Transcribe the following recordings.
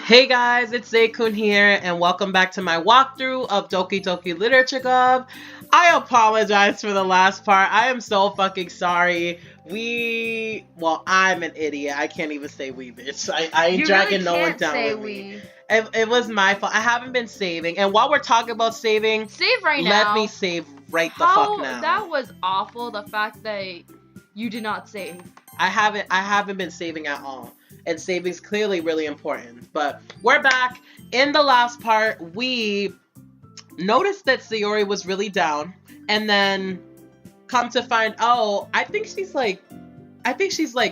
Hey guys, it's Xay-Kun here, and welcome back to my walkthrough of Doki Doki Literature Club. I apologize for the last part. I am so fucking sorry. I'm an idiot. I can't even say we, bitch. I ain't You really dragging no one can't down say with me. we. It was my fault. I haven't been saving, and while we're talking about saving, Save right let me now. save right the fuck How now. that was awful. The fact that you did not save. I haven't been saving at all. And saving's clearly really important. But we're back. In the last part, we noticed that Sayori was really down. And then come to find out, I think she's like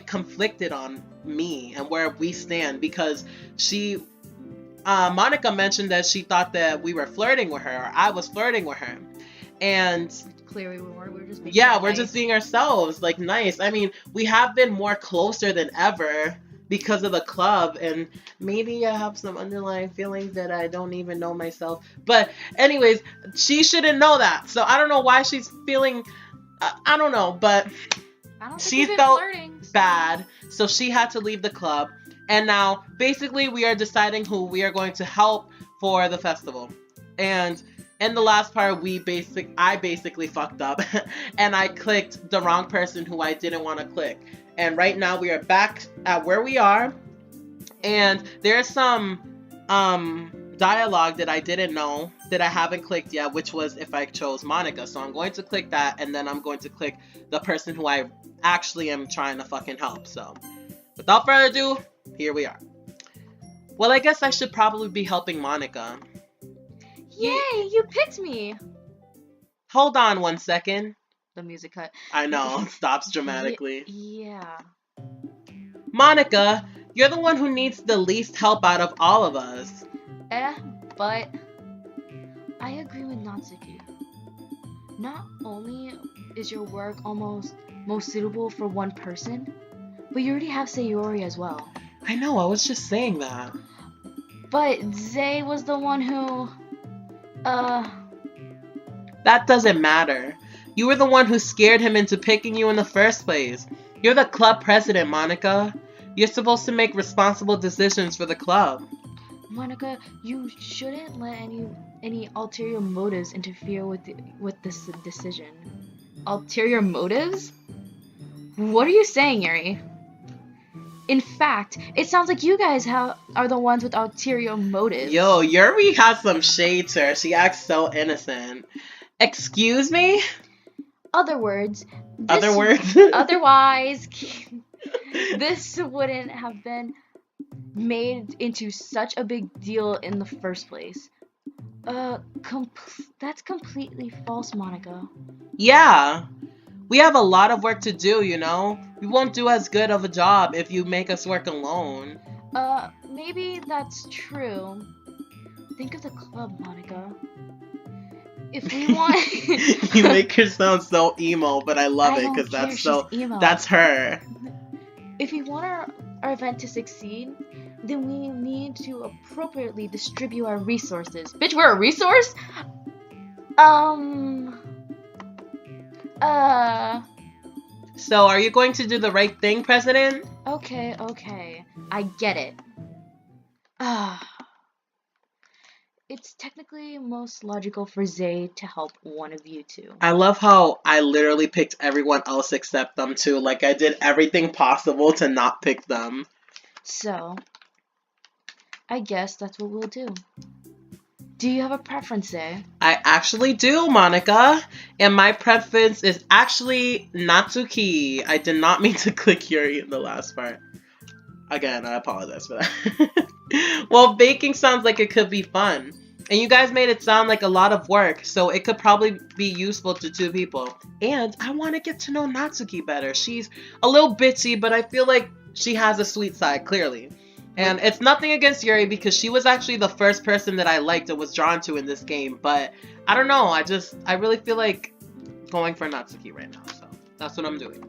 conflicted on me and where we stand because she Monica mentioned that she thought that we were flirting with her, or I was flirting with her. And Clearly we weren't. We were just being yeah, kinda we're nice. just being ourselves, like nice. I mean, we have been more closer than ever because of the club, and maybe I have some underlying feelings that I don't even know myself. But anyways, she shouldn't know that. So I don't know why she's feeling. I don't know, but I don't think she you've been felt flirting. bad, so she had to leave the club. And now, basically, we are deciding who we are going to help for the festival. And in the last part, I basically fucked up, and I clicked the wrong person who I didn't want to click. And right now, we are back at where we are, and there's some dialogue that I didn't know that I haven't clicked yet, which was if I chose Monica. So I'm going to click that, and then I'm going to click the person who I actually am trying to fucking help. So without further ado, here we are. Well, I guess I should probably be helping Monica. Yay! You picked me. Hold on one second. The music cut. I know, it stops dramatically. Yeah. Monica, you're the one who needs the least help out of all of us. But I agree with Natsuki. Not only is your work almost most suitable for one person, but you already have Sayori as well. I know, I was just saying that. But Xay was the one who, That doesn't matter. You were the one who scared him into picking you in the first place. You're the club president, Monica. You're supposed to make responsible decisions for the club. Monica, you shouldn't let any ulterior motives interfere with this decision. Ulterior motives? What are you saying, Yuri? In fact, it sounds like you guys are the ones with ulterior motives. Yo, Yuri has some shade to her. She acts so innocent. Excuse me? Other words. Other words? Otherwise, this wouldn't have been made into such a big deal in the first place. That's completely false, Monica. Yeah. We have a lot of work to do, you know? We won't do as good of a job if you make us work alone. Maybe that's true. Think of the club, Monica. If we want... You make her sound so emo, but I love it because emo. that's her. If we want our event to succeed, then we need to appropriately distribute our resources. Bitch, we're a resource? So, are you going to do the right thing, President? Okay. I get it. It's technically most logical for Xay to help one of you two. I love how I literally picked everyone else except them too. Like, I did everything possible to not pick them. So, I guess that's what we'll do. Do you have a preference, Xay? I actually do, Monica. And my preference is actually Natsuki. I did not mean to click Yuri in the last part. Again, I apologize for that. Well, baking sounds like it could be fun. And you guys made it sound like a lot of work, so it could probably be useful to two people. And I want to get to know Natsuki better. She's a little bitchy, but I feel like she has a sweet side, clearly. And it's nothing against Yuri because she was actually the first person that I liked and was drawn to in this game. But I don't know, I really feel like going for Natsuki right now. So that's what I'm doing.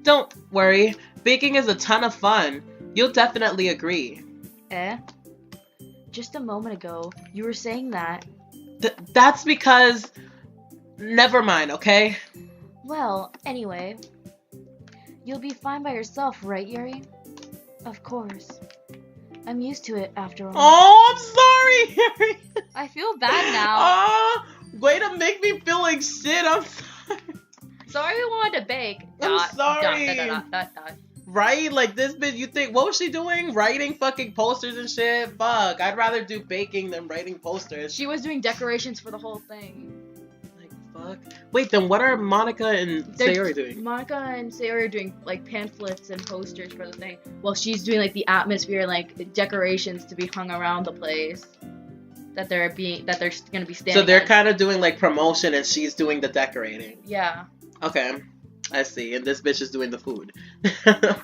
Don't worry, baking is a ton of fun. You'll definitely agree. Just a moment ago, you were saying that. That's because... Never mind, okay? Well, anyway. You'll be fine by yourself, right, Yuri? Of course. I'm used to it after all. Oh, I'm sorry, Harry. I feel bad now. Oh, way to make me feel like shit. I'm sorry. Sorry we wanted to bake. I'm sorry. Dot. Right? Like this bitch, you think, what was she doing? Writing fucking posters and shit? Fuck. I'd rather do baking than writing posters. She was doing decorations for the whole thing. Like, fuck. Wait, then what are Monica and Sayori doing? Monica and Sayori are doing like pamphlets and posters for the thing. While she's doing like the atmosphere, like decorations to be hung around the place. That they're gonna be standing. So they're in. kind of doing like promotion and she's doing the decorating. Yeah. Okay. I see. And this bitch is doing the food.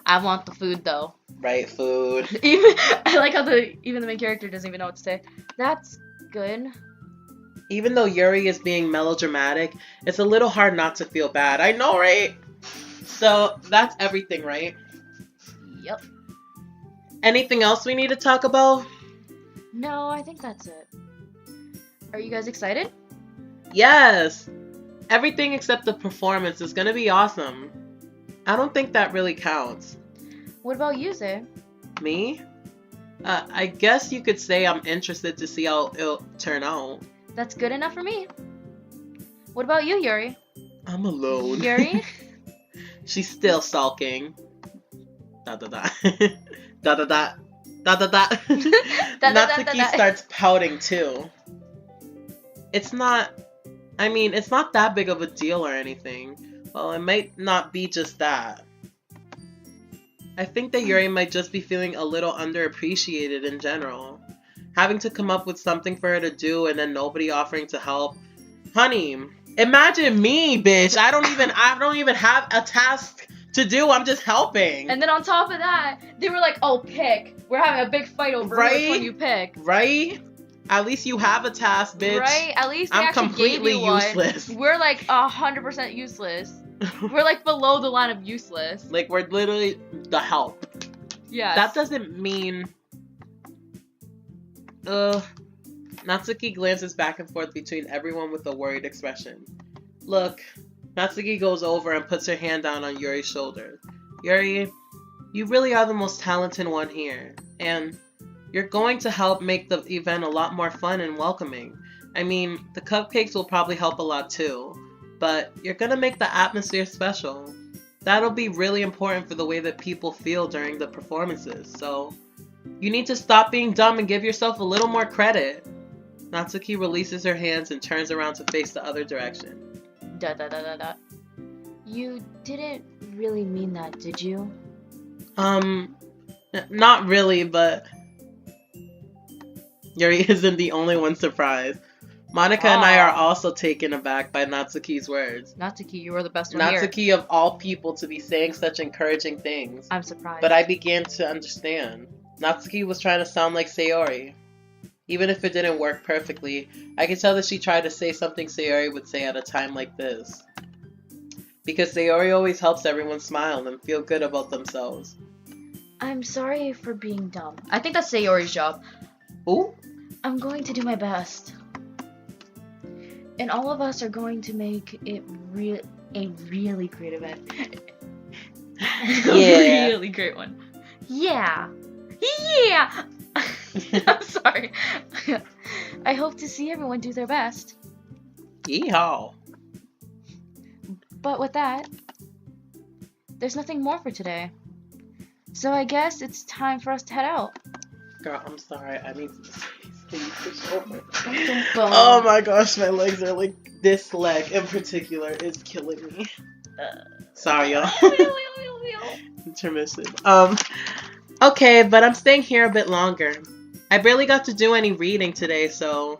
I want the food though. Right, food. I like how even the main character doesn't even know what to say. That's good. Even though Yuri is being melodramatic, it's a little hard not to feel bad. I know, right? So that's everything, right? Yep. Anything else we need to talk about? No, I think that's it. Are you guys excited? Yes! Everything except the performance is gonna be awesome. I don't think that really counts. What about you, Zay? Me? I guess you could say I'm interested to see how it'll turn out. That's good enough for me. What about you, Yuri? I'm alone. Yuri? She's still sulking. Da da da. Da da da. Da da da. Natsuki starts pouting too. It's not that big of a deal or anything. Well, it might not be just that. I think that Yuri might just be feeling a little underappreciated in general. Having to come up with something for her to do and then nobody offering to help. Honey, imagine me, bitch. I don't even have a task to do. I'm just helping. And then on top of that, they were like, "Oh, pick. We're having a big fight over which one you pick." Right? At least you have a task, bitch. Right? At least they I'm actually completely gave you one. useless. We're like 100% useless. We're like below the line of useless. Like we're literally the help. Yeah. That doesn't mean. Natsuki glances back and forth between everyone with a worried expression. Look, Natsuki goes over and puts her hand down on Yuri's shoulder. Yuri, you really are the most talented one here, and you're going to help make the event a lot more fun and welcoming. I mean, the cupcakes will probably help a lot too, but you're gonna make the atmosphere special. That'll be really important for the way that people feel during the performances, so you need to stop being dumb and give yourself a little more credit. Natsuki releases her hands and turns around to face the other direction. You didn't really mean that, did you? Not really, but Yuri isn't the only one surprised. Monica and I are also taken aback by Natsuki's words. Natsuki, you were the best one here. Natsuki of all people to be saying such encouraging things. I'm surprised. But I began to understand. Natsuki was trying to sound like Sayori. Even if it didn't work perfectly, I could tell that she tried to say something Sayori would say at a time like this. Because Sayori always helps everyone smile and feel good about themselves. I'm sorry for being dumb. I think that's Sayori's job. Ooh? I'm going to do my best. And all of us are going to make it a really great event. Yeah. Really great one. Yeah. Yeah! I'm sorry. I hope to see everyone do their best. Yeehaw. But with that, there's nothing more for today. So I guess it's time for us to head out. Girl, I'm sorry. I need to can you push over? Oh my gosh, my legs are like, this leg in particular is killing me. Sorry, y'all. Intermission. Okay, but I'm staying here a bit longer. I barely got to do any reading today, so...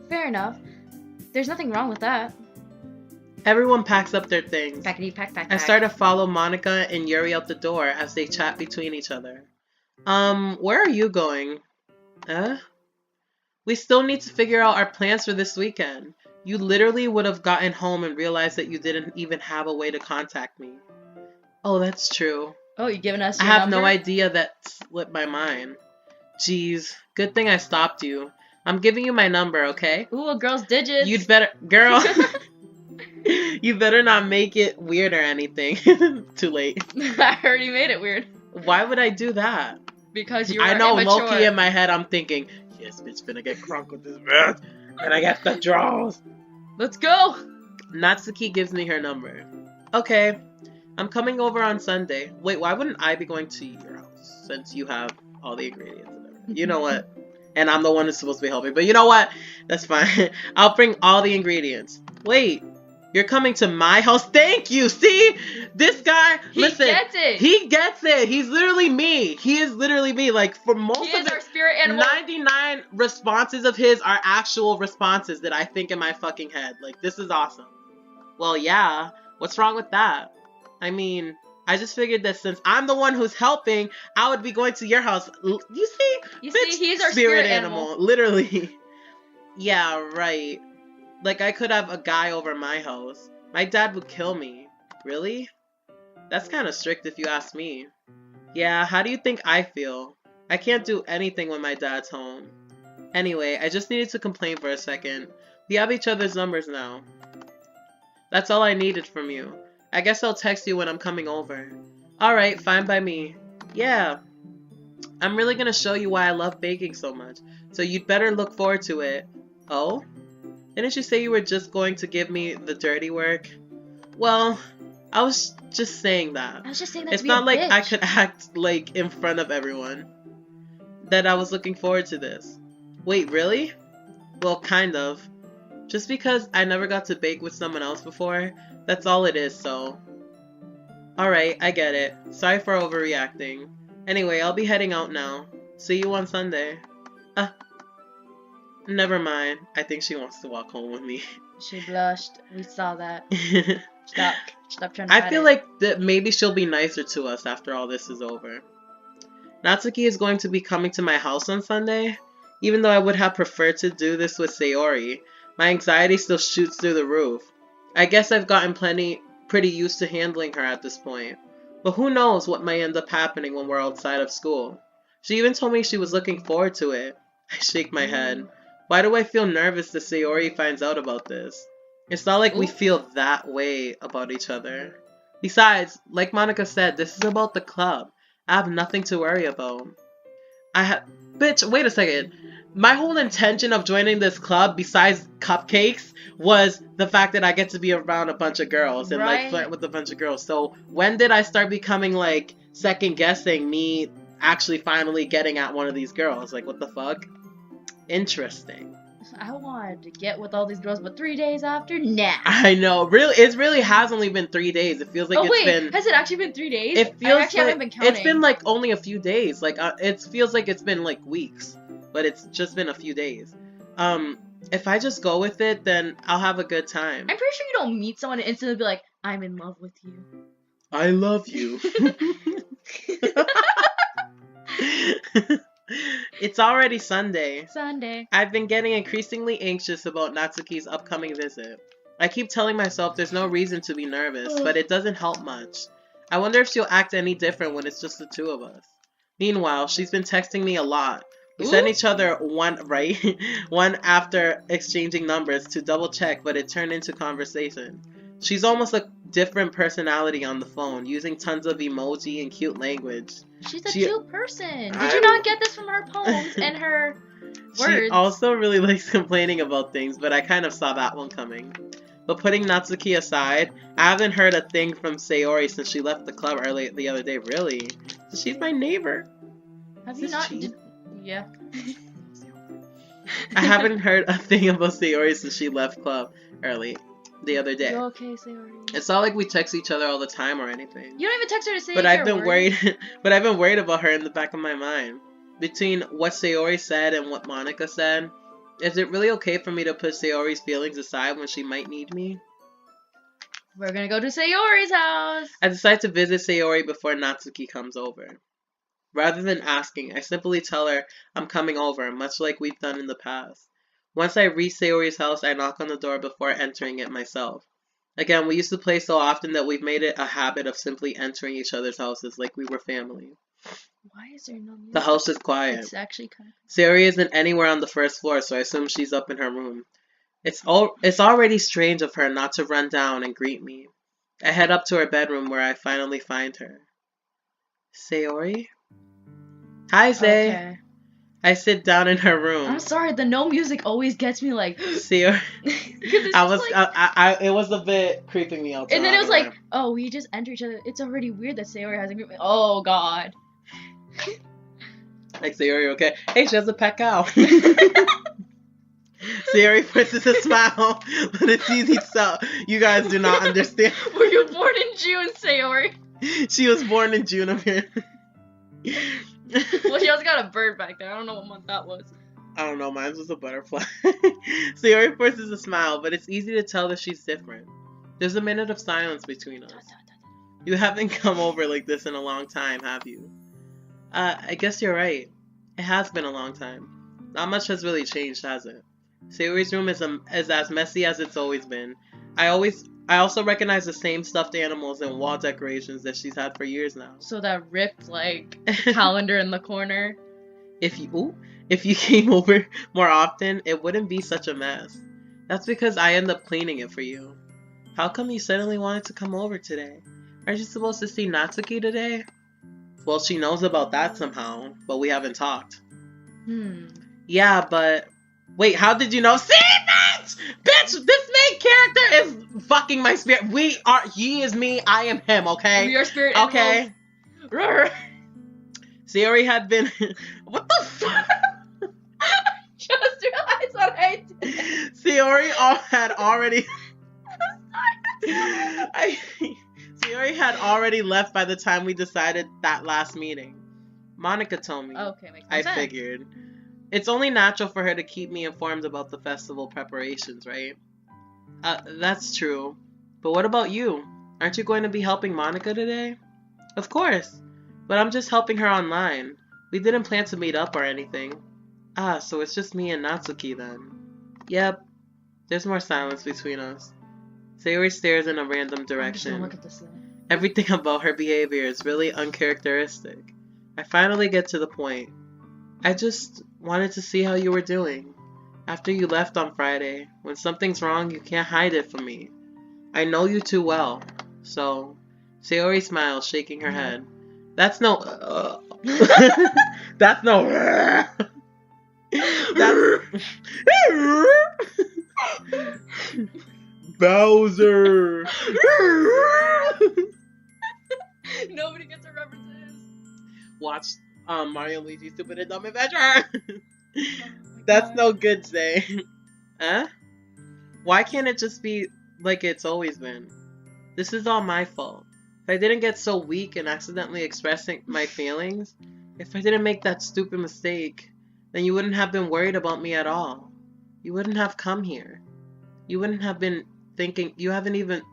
Fair enough. There's nothing wrong with that. Everyone packs up their things. Packety pack. I start to follow Monica and Yuri out the door as they chat between each other. Where are you going? We still need to figure out our plans for this weekend. You literally would have gotten home and realized that you didn't even have a way to contact me. Oh, that's true. Oh, you giving us your I have number? no idea that slipped my mind. Jeez, good thing I stopped you. I'm giving you my number, okay? Ooh, a girl's digits. You'd better... Girl... You better not make it weird or anything. Too late. I already made it weird. Why would I do that? Because you I are know, immature. low-key in my head, I'm thinking, yes, bitch, finna get crunk with this bitch. And I get the draws. Let's go! Natsuki gives me her number. Okay, I'm coming over on Sunday. Wait, why wouldn't I be going to your house since you have all the ingredients and everything? You know what? And I'm the one who's supposed to be helping. But you know what? That's fine. I'll bring all the ingredients. Wait, you're coming to my house? Thank you. See? This guy, listen. He gets it. He gets it. He's literally me. He is literally me. Like, for most He of is it, our spirit animal. 99 responses of his are actual responses that I think in my fucking head. Like, this is awesome. Well, yeah. What's wrong with that? I mean, I just figured that since I'm the one who's helping, I would be going to your house. You see? You Bitch, see, he's our spirit animal. Literally. Yeah, right. Like, I could have a guy over my house. My dad would kill me. Really? That's kind of strict if you ask me. Yeah, how do you think I feel? I can't do anything when my dad's home. Anyway, I just needed to complain for a second. We have each other's numbers now. That's all I needed from you. I guess I'll text you when I'm coming over. Alright, fine by me. Yeah. I'm really gonna show you why I love baking so much, so you'd better look forward to it. Oh? Didn't you say you were just going to give me the dirty work? Well, I was just saying that. I was just saying that It's to be a not like bitch. I could act like in front of everyone that I was looking forward to this. Wait, really? Well, kind of. Just because I never got to bake with someone else before, that's all it is, so. Alright, I get it. Sorry for overreacting. Anyway, I'll be heading out now. See you on Sunday. Never mind. I think she wants to walk home with me. She blushed. We saw that. Stop trying to hide I feel it. like that maybe she'll be nicer to us after all this is over. Natsuki is going to be coming to my house on Sunday. Even though I would have preferred to do this with Sayori, my anxiety still shoots through the roof. I guess I've gotten pretty used to handling her at this point. But who knows what might end up happening when we're outside of school. She even told me she was looking forward to it. I shake my head. Why do I feel nervous that Sayori finds out about this? It's not like we feel that way about each other. Besides, like Monica said, this is about the club. I have nothing to worry about. Bitch, wait a second. My whole intention of joining this club, besides cupcakes, was the fact that I get to be around a bunch of girls and like flirt with a bunch of girls. So when did I start becoming like second guessing me actually finally getting at one of these girls? Like, what the fuck? Interesting. I wanted to get with all these girls, but 3 days after, nah. I know. Really, it really has only been 3 days. It feels like has it actually been 3 days? It feels I actually haven't been counting. It's been like only a few days. Like it feels like it's been like weeks, but it's just been a few days. If I just go with it, then I'll have a good time. I'm pretty sure you don't meet someone and instantly be like, I'm in love with you. I love you. It's already Sunday. I've been getting increasingly anxious about Natsuki's upcoming visit. I keep telling myself there's no reason to be nervous, but it doesn't help much. I wonder if she'll act any different when it's just the two of us. Meanwhile, she's been texting me a lot. We sent each other one after exchanging numbers to double check, but it turned into conversation. She's almost a different personality on the phone, using tons of emoji and cute language. She's a cute person. Did you not get this from her poems and her words? She also really likes complaining about things, but I kind of saw that one coming. But putting Natsuki aside, I haven't heard a thing from Sayori since she left the club early the other day. Really? She's my neighbor. Have you not? Yeah. I haven't heard a thing about Sayori since she left club early the other day. You okay, Sayori? It's not like we text each other all the time or anything. You don't even text her to say But I've been worried. worried about her in the back of my mind. Between what Sayori said and what Monica said, is it really okay for me to put Sayori's feelings aside when she might need me? We're gonna go to Sayori's house. I decide to visit Sayori before Natsuki comes over. Rather than asking, I simply tell her I'm coming over, much like we've done in the past. Once I reach Sayori's house, I knock on the door before entering it myself. Again, we used to play so often that we've made it a habit of simply entering each other's houses like we were family. Why is there no music? The house is quiet. It's actually kind of... Sayori isn't anywhere on the first floor, so I assume she's up in her room. It's already strange of her not to run down and greet me. I head up to her bedroom where I finally find her. Sayori? Hi, Zay. Okay. I sit down in her room. I'm sorry, the no music always gets me like. Sayori. It was a bit creeping me out. And then it was like, oh, we just enter each other. It's already weird that Sayori has a group. Oh God. Like, Sayori, okay? Hey, she has a pet cow. Sayori forces a smile, but it's easy to tell. You guys do not understand. Were you born in June, Sayori? She was born in June of here. Well, she also got a bird back there. I don't know what month that was. I don't know, mine was a butterfly. Sayori forces a smile, but it's easy to tell that she's different. There's a minute of silence between us. You haven't come over like this in a long time, have you? I guess you're right. It has been a long time. Not much has really changed, has it? Sayori's room is as messy as it's always been. I also recognize the same stuffed animals and wall decorations that she's had for years now. So that ripped, like, calendar in the corner. If you came over more often, it wouldn't be such a mess. That's because I end up cleaning it for you. How come you suddenly wanted to come over today? Aren't you supposed to see Natsuki today? Well, she knows about that somehow, but we haven't talked. Yeah, but... Wait, how did you know? See, bitch! Bitch, this main character is fucking my spirit. He is me, I am him, okay? Your spirit okay. Sayori had been... What the fuck? Just realized what I did. Sayori had already... Sayori had already left by the time we decided that last meeting. Monica told me. Okay, makes I sense. figured. It's only natural for her to keep me informed about the festival preparations, right? That's true. But what about you? Aren't you going to be helping Monica today? Of course. But I'm just helping her online. We didn't plan to meet up or anything. Ah, so it's just me and Natsuki then. Yep. There's more silence between us. Sayori stares in a random direction. Look at this. Everything about her behavior is really uncharacteristic. I finally get to the point. I just wanted to see how you were doing. After you left on Friday, when something's wrong, you can't hide it from me. I know you too well. So, Sayori smiles, shaking her head. That's no... That's no... Bowser! Nobody gets a references. Watch Mario and Luigi's Stupid and Dumb Adventure! That's no good, Zay. Huh? Why can't it just be like it's always been? This is all my fault. If I didn't get so weak and accidentally expressing my feelings, if I didn't make that stupid mistake, then you wouldn't have been worried about me at all. You wouldn't have come here. You wouldn't have been thinking, you haven't even...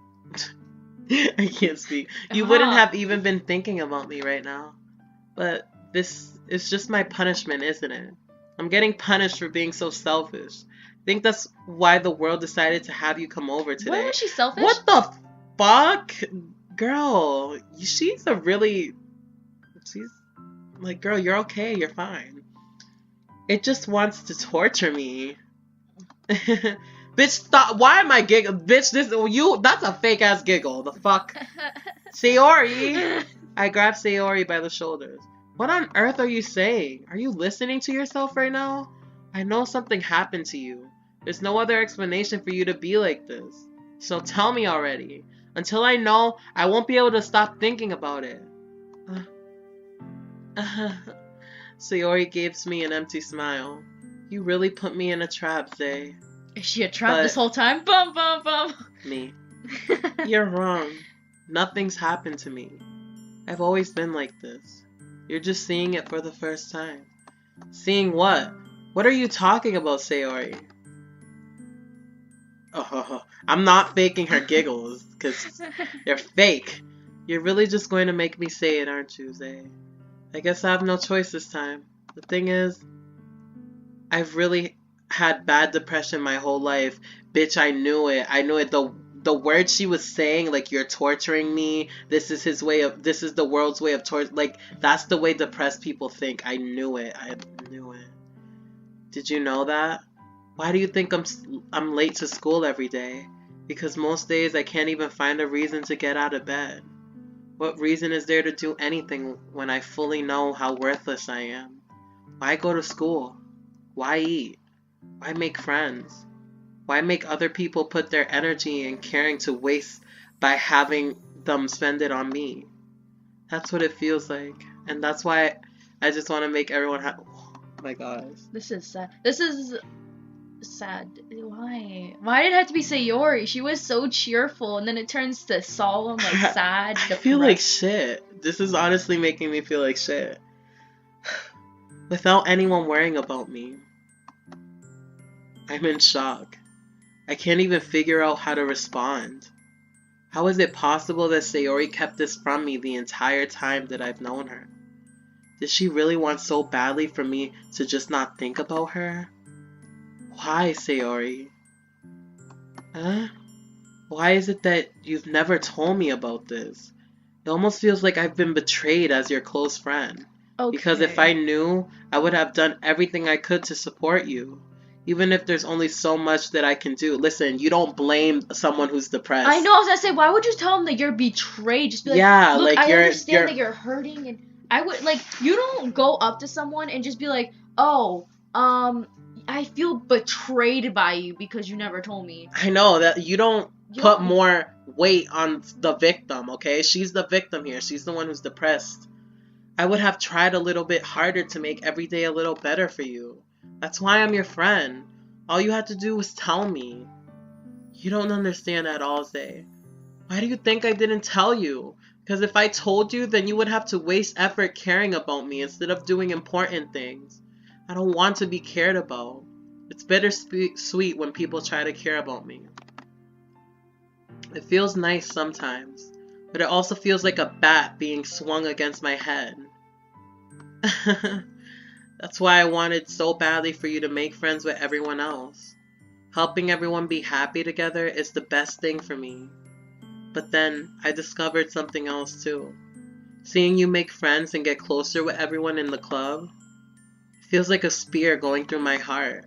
I can't speak. You wouldn't have even been thinking about me right now. But this is just my punishment, isn't it? I'm getting punished for being so selfish. I think that's why the world decided to have you come over today. Why was she selfish? What the fuck? Girl, she's like, girl, you're okay, you're fine. It just wants to torture me. Bitch, stop. Why am I giggling? Bitch, that's a fake ass giggle. The fuck? Sayori! I grab Sayori by the shoulders. What on earth are you saying? Are you listening to yourself right now? I know something happened to you. There's no other explanation for you to be like this. So tell me already. Until I know, I won't be able to stop thinking about it. Sayori gives me an empty smile. You really put me in a trap, Zay. Is she a trap this whole time? Bum, bum, bum. Me. You're wrong. Nothing's happened to me. I've always been like this. You're just seeing it for the first time. Seeing what? What are you talking about, Sayori? Oh, I'm not faking her giggles, because they're fake. You're really just going to make me say it, aren't you, Zay? I guess I have no choice this time. The thing is, I've really had bad depression my whole life. Bitch, I knew it. I knew it. The words she was saying, like, you're torturing me. This is the world's way of torture. Like, that's the way depressed people think. I knew it. I knew it. Did you know that? Why do you think I'm late to school every day? Because most days I can't even find a reason to get out of bed. What reason is there to do anything when I fully know how worthless I am? Why go to school? Why eat? Why make friends? Why make other people put their energy and caring to waste by having them spend it on me? That's what it feels like. And that's why I just want to make everyone happy. Oh my gosh. This is sad. This is sad. Why? Why did it have to be Sayori? She was so cheerful, and then it turns to solemn, like sad. I feel like shit. This is honestly making me feel like shit. Without anyone worrying about me. I'm in shock. I can't even figure out how to respond. How is it possible that Sayori kept this from me the entire time that I've known her? Did she really want so badly for me to just not think about her? Why, Sayori? Huh? Why is it that you've never told me about this? It almost feels like I've been betrayed as your close friend. Okay. Because if I knew, I would have done everything I could to support you. Even if there's only so much that I can do. Listen, you don't blame someone who's depressed. I know, I was gonna say, why would you tell them that you're betrayed? Just be like, yeah, look, like I you're understand that you're hurting, and I would, like, you don't go up to someone and just be like, oh, I feel betrayed by you because you never told me. I know that you don't put more weight on the victim, okay? She's the victim here. She's the one who's depressed. I would have tried a little bit harder to make every day a little better for you. That's why I'm your friend. All you had to do was tell me. You don't understand at all, Zay. Why do you think I didn't tell you? Because if I told you, then you would have to waste effort caring about me instead of doing important things. I don't want to be cared about. It's bittersweet when people try to care about me. It feels nice sometimes, but it also feels like a bat being swung against my head. That's why I wanted so badly for you to make friends with everyone else. Helping everyone be happy together is the best thing for me. But then I discovered something else too. Seeing you make friends and get closer with everyone in the club feels like a spear going through my heart.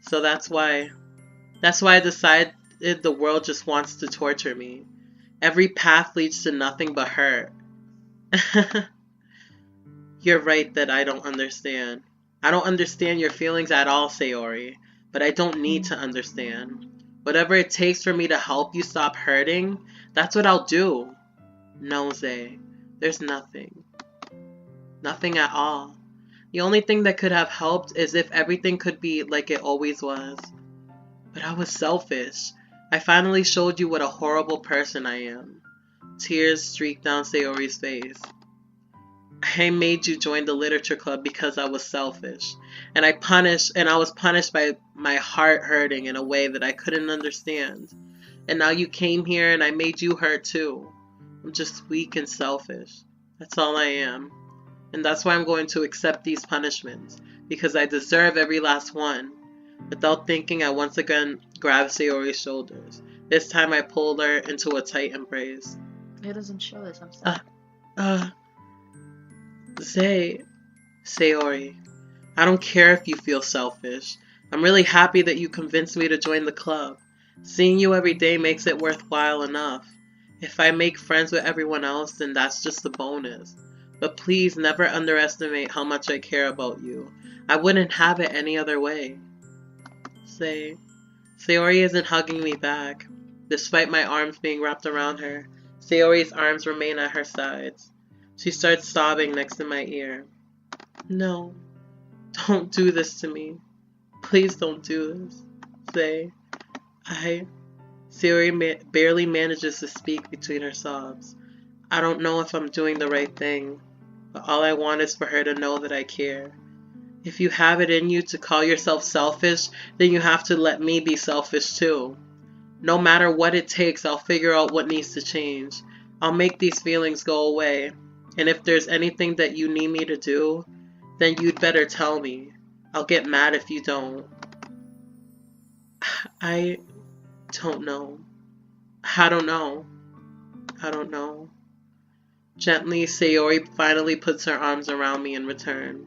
So that's why I decided the world just wants to torture me. Every path leads to nothing but hurt. You're right that I don't understand. I don't understand your feelings at all, Sayori. But I don't need to understand. Whatever it takes for me to help you stop hurting, that's what I'll do. No, Zay. There's nothing. Nothing at all. The only thing that could have helped is if everything could be like it always was. But I was selfish. I finally showed you what a horrible person I am. Tears streaked down Sayori's face. I made you join the literature club because I was selfish. And I was punished by my heart hurting in a way that I couldn't understand. And now you came here and I made you hurt too. I'm just weak and selfish. That's all I am. And that's why I'm going to accept these punishments. Because I deserve every last one. Without thinking, I once again grabbed Sayori's shoulders. This time I pulled her into a tight embrace. It doesn't show this, I'm sorry. Sayori, I don't care if you feel selfish. I'm really happy that you convinced me to join the club. Seeing you every day makes it worthwhile enough. If I make friends with everyone else, then that's just a bonus. But please never underestimate how much I care about you. I wouldn't have it any other way. Sayori isn't hugging me back. Despite my arms being wrapped around her, Sayori's arms remain at her sides. She starts sobbing next to my ear. No, don't do this to me. Please don't do this. Sayori barely manages to speak between her sobs. I don't know if I'm doing the right thing, but all I want is for her to know that I care. If you have it in you to call yourself selfish, then you have to let me be selfish too. No matter what it takes, I'll figure out what needs to change. I'll make these feelings go away. And if there's anything that you need me to do, then you'd better tell me. I'll get mad if you don't. I don't know. I don't know. Gently, Sayori finally puts her arms around me in return.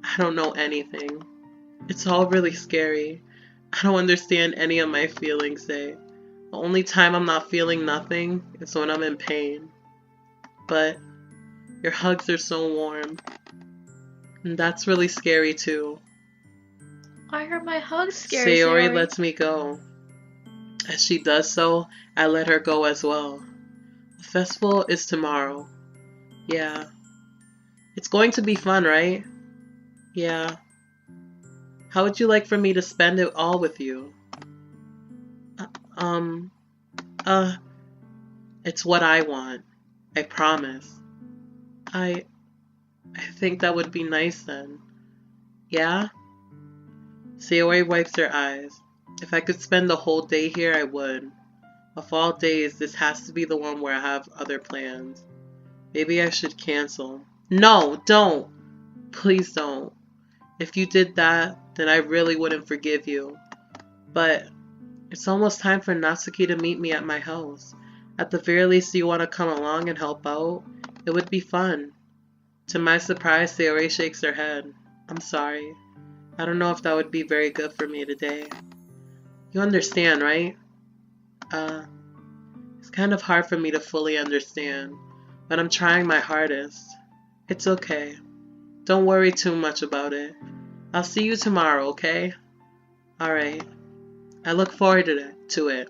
I don't know anything. It's all really scary. I don't understand any of my feelings, Zay. The only time I'm not feeling nothing is when I'm in pain. But your hugs are so warm. And that's really scary too. Why are my hugs scary, Sayori Sayori? lets me go. As she does so, I let her go as well. The festival is tomorrow. Yeah. It's going to be fun, right? Yeah. How would you like for me to spend it all with you? Uh, um, uh, it's what I want. I promise. I think that would be nice then. Yeah? Sayori wipes her eyes. If I could spend the whole day here, I would. Of all days, this has to be the one where I have other plans. Maybe I should cancel. No, don't! Please don't. If you did that, then I really wouldn't forgive you. But it's almost time for Natsuki to meet me at my house. At the very least, you want to come along and help out? It would be fun. To my surprise, Sayori shakes her head. I'm sorry. I don't know if that would be very good for me today. You understand, right? It's kind of hard for me to fully understand, but I'm trying my hardest. It's okay. Don't worry too much about it. I'll see you tomorrow, okay? Alright. I look forward to it.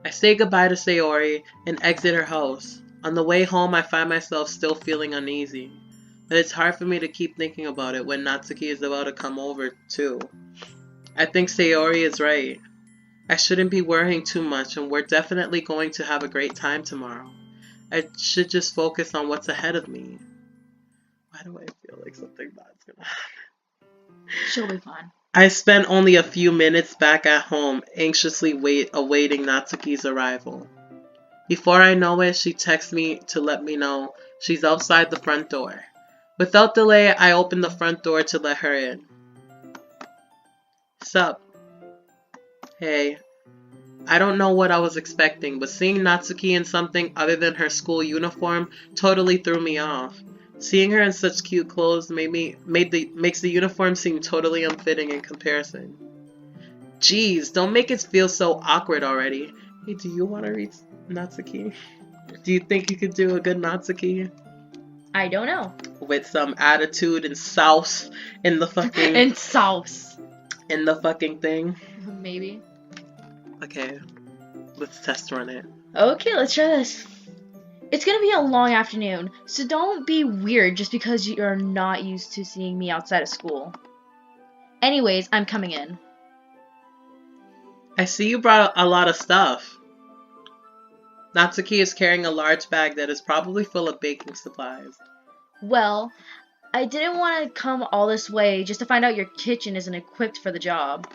I say goodbye to Sayori and exit her house. On the way home, I find myself still feeling uneasy. But it's hard for me to keep thinking about it when Natsuki is about to come over, too. I think Sayori is right. I shouldn't be worrying too much, and we're definitely going to have a great time tomorrow. I should just focus on what's ahead of me. Why do I feel like something bad's gonna happen? She'll be fine. I spent only a few minutes back at home, anxiously awaiting Natsuki's arrival. Before I know it, she texts me to let me know she's outside the front door. Without delay, I open the front door to let her in. Sup? Hey. I don't know what I was expecting, but seeing Natsuki in something other than her school uniform totally threw me off. Seeing her in such cute clothes makes the uniform seem totally unfitting in comparison. Jeez, don't make it feel so awkward already. Hey, do you want to read Natsuki? Do you think you could do a good Natsuki? I don't know. With some attitude and sauce in the fucking... And sauce. In the fucking thing? Maybe. Okay, let's test run it. Okay, let's try this. It's gonna be a long afternoon, so don't be weird just because you're not used to seeing me outside of school. Anyways, I'm coming in. I see you brought a lot of stuff. Natsuki is carrying a large bag that is probably full of baking supplies. Well, I didn't want to come all this way just to find out your kitchen isn't equipped for the job.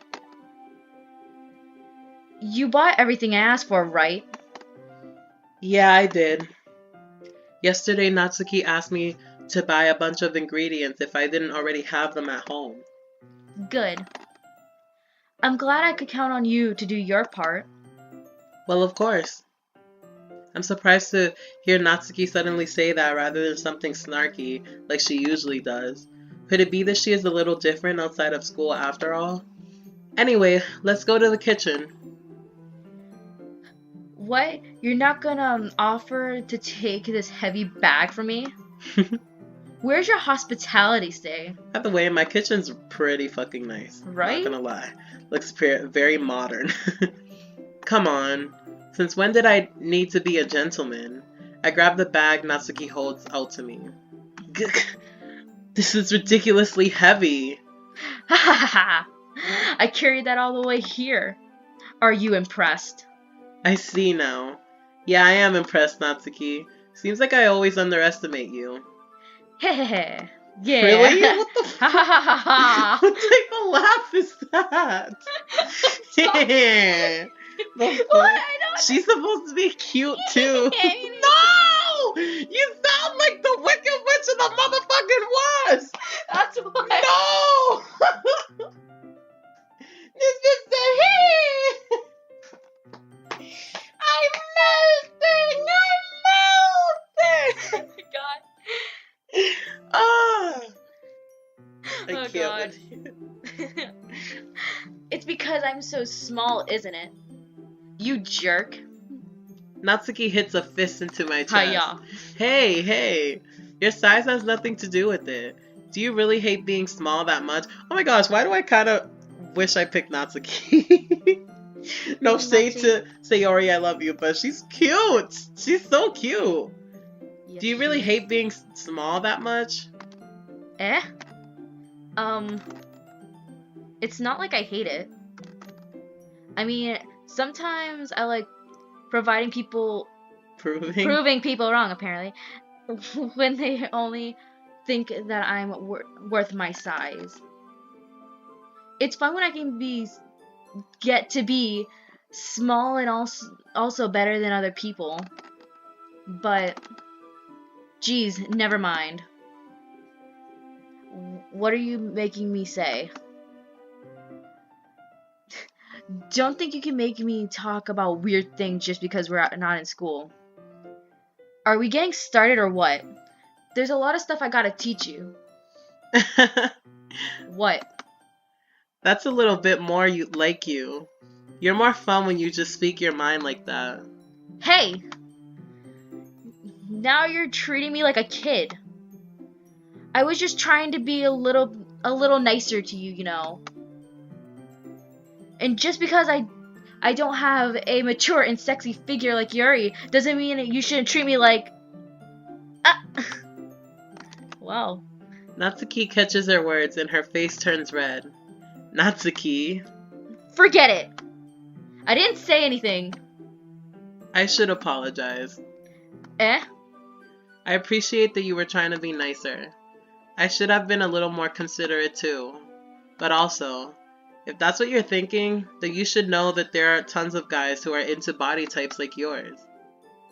You bought everything I asked for, right? Yeah, I did. Yesterday, Natsuki asked me to buy a bunch of ingredients if I didn't already have them at home. Good. I'm glad I could count on you to do your part. Well, of course. I'm surprised to hear Natsuki suddenly say that rather than something snarky like she usually does. Could it be that she is a little different outside of school after all? Anyway, let's go to the kitchen. What? You're not gonna offer to take this heavy bag from me? Where's your hospitality stay? By the way, my kitchen's pretty fucking nice. Right? Not gonna lie. Looks very modern. Come on. Since when did I need to be a gentleman? I grab the bag Natsuki holds out to me. This is ridiculously heavy. Ha ha ha! I carried that all the way here. Are you impressed? I see now. Yeah, I am impressed, Natsuki. Seems like I always underestimate you. Hehehe. Yeah. Really? What the Ha ha ha ha! What type of laugh is that? Yeah. What? She's supposed to be cute too. No! You sound like the Wicked Witch of the motherfucking West! That's why. No! This is the heat! I'm melting! I'm melting! Oh my god. Ah! I Oh can't god. with you. It's because I'm so small, isn't it? You jerk. Natsuki hits a fist into my chest. Hiya. Hey, your size has nothing to do with it. Do you really hate being small that much? Oh my gosh, why do I kind of wish I picked Natsuki? No shade to Sayori, I love you, but she's cute. She's so cute. Yes, Do you really hate being small that much? It's not like I hate it. I mean, sometimes I like proving people wrong, apparently, when they only think that I'm worth my size. It's fun when I can get to be small and also better than other people. But, geez, never mind. What are you making me say? Don't think you can make me talk about weird things just because we're not in school. Are we getting started or what? There's a lot of stuff I gotta teach you. What? That's a little bit more like you. You're more fun when you just speak your mind like that. Hey! Now you're treating me like a kid. I was just trying to be a little nicer to you, you know. And just because I don't have a mature and sexy figure like Yuri doesn't mean that you shouldn't treat me like... Ah! Wow. Natsuki catches her words and her face turns red. Natsuki. Forget it. I didn't say anything. I should apologize. I appreciate that you were trying to be nicer. I should have been a little more considerate too. But also, if that's what you're thinking, then you should know that there are tons of guys who are into body types like yours.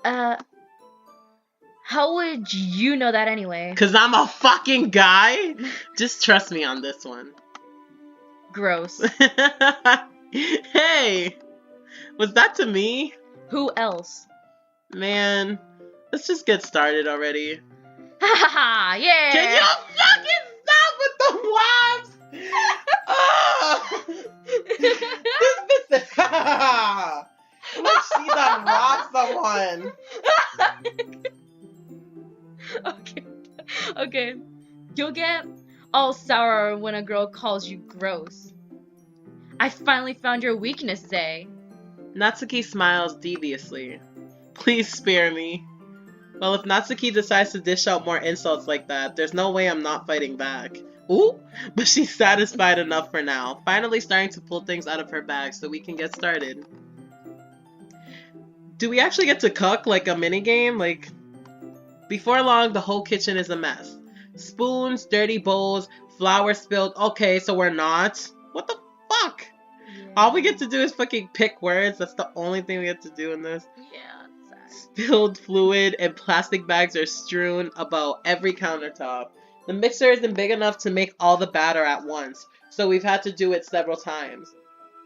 How would you know that anyway? 'Cause I'm a fucking guy? Just trust me on this one. Gross. Hey! Was that to me? Who else? Man, let's just get started already. Ha yeah! Can you fucking stop with the laughs? Oh! This bitch. Like she done robbed someone. Okay. You'll get all sour when a girl calls you gross. I finally found your weakness, Xay. Natsuki smiles deviously. Please spare me. Well, if Natsuki decides to dish out more insults like that, there's no way I'm not fighting back. Ooh, but she's satisfied enough for now, finally starting to pull things out of her bag so we can get started. Do we actually get to cook like a minigame? Like, before long, the whole kitchen is a mess. Spoons, dirty bowls, flour spilled. Okay, so we're not. What the fuck? Yeah. All we get to do is fucking pick words. That's the only thing we get to do in this. Yeah, it's sad. Spilled fluid and plastic bags are strewn about every countertop. The mixer isn't big enough to make all the batter at once, so we've had to do it several times.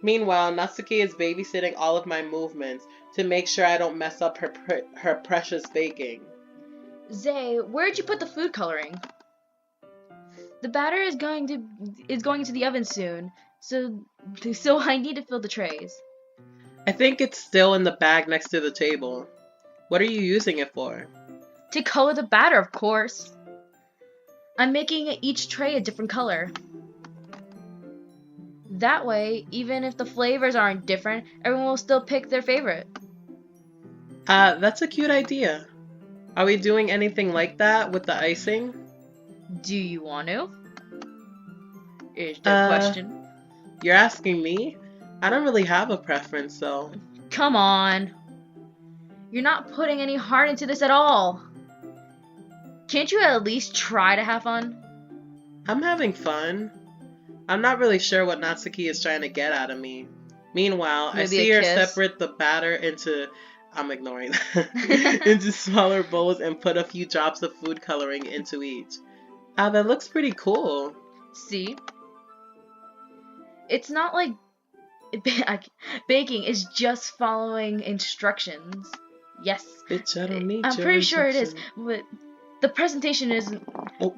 Meanwhile, Natsuki is babysitting all of my movements to make sure I don't mess up her precious baking. Xay, where'd you put the food coloring? The batter is going into the oven soon, so I need to fill the trays. I think it's still in the bag next to the table. What are you using it for? To color the batter, of course. I'm making each tray a different color. That way, even if the flavors aren't different, everyone will still pick their favorite. That's a cute idea. Are we doing anything like that with the icing? Do you want to? Is the question. You're asking me? I don't really have a preference, though. Come on. You're not putting any heart into this at all. Can't you at least try to have fun? I'm having fun. I'm not really sure what Natsuki is trying to get out of me. Meanwhile, I see her separate the batter into... I'm ignoring that. into smaller bowls and put a few drops of food coloring into each. That looks pretty cool. See? It's not like baking is just following instructions. Yes. Bitch, I don't need I'm pretty sure it is, but the presentation isn't. Oh.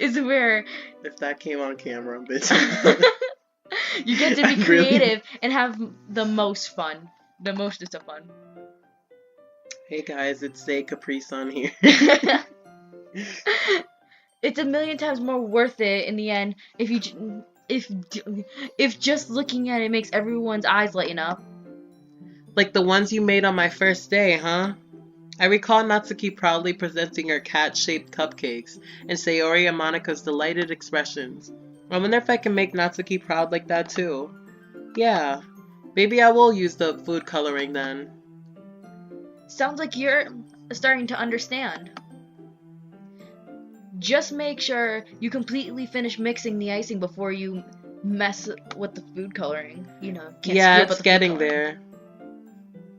is where. If that came on camera, bitch. You get to be creative and have the most fun. The most of fun. Hey guys, it's Say Caprice on here. It's a million times more worth it in the end if just looking at it makes everyone's eyes lighten up. Like the ones you made on my first day, huh? I recall Natsuki proudly presenting her cat-shaped cupcakes, and Sayori and Monika's delighted expressions. I wonder if I can make Natsuki proud like that too. Yeah, maybe I will use the food coloring then. Sounds like you're starting to understand. Just make sure you completely finish mixing the icing before you mess with the food coloring. You know, can't Yeah, screw up it's with the food getting coloring. there.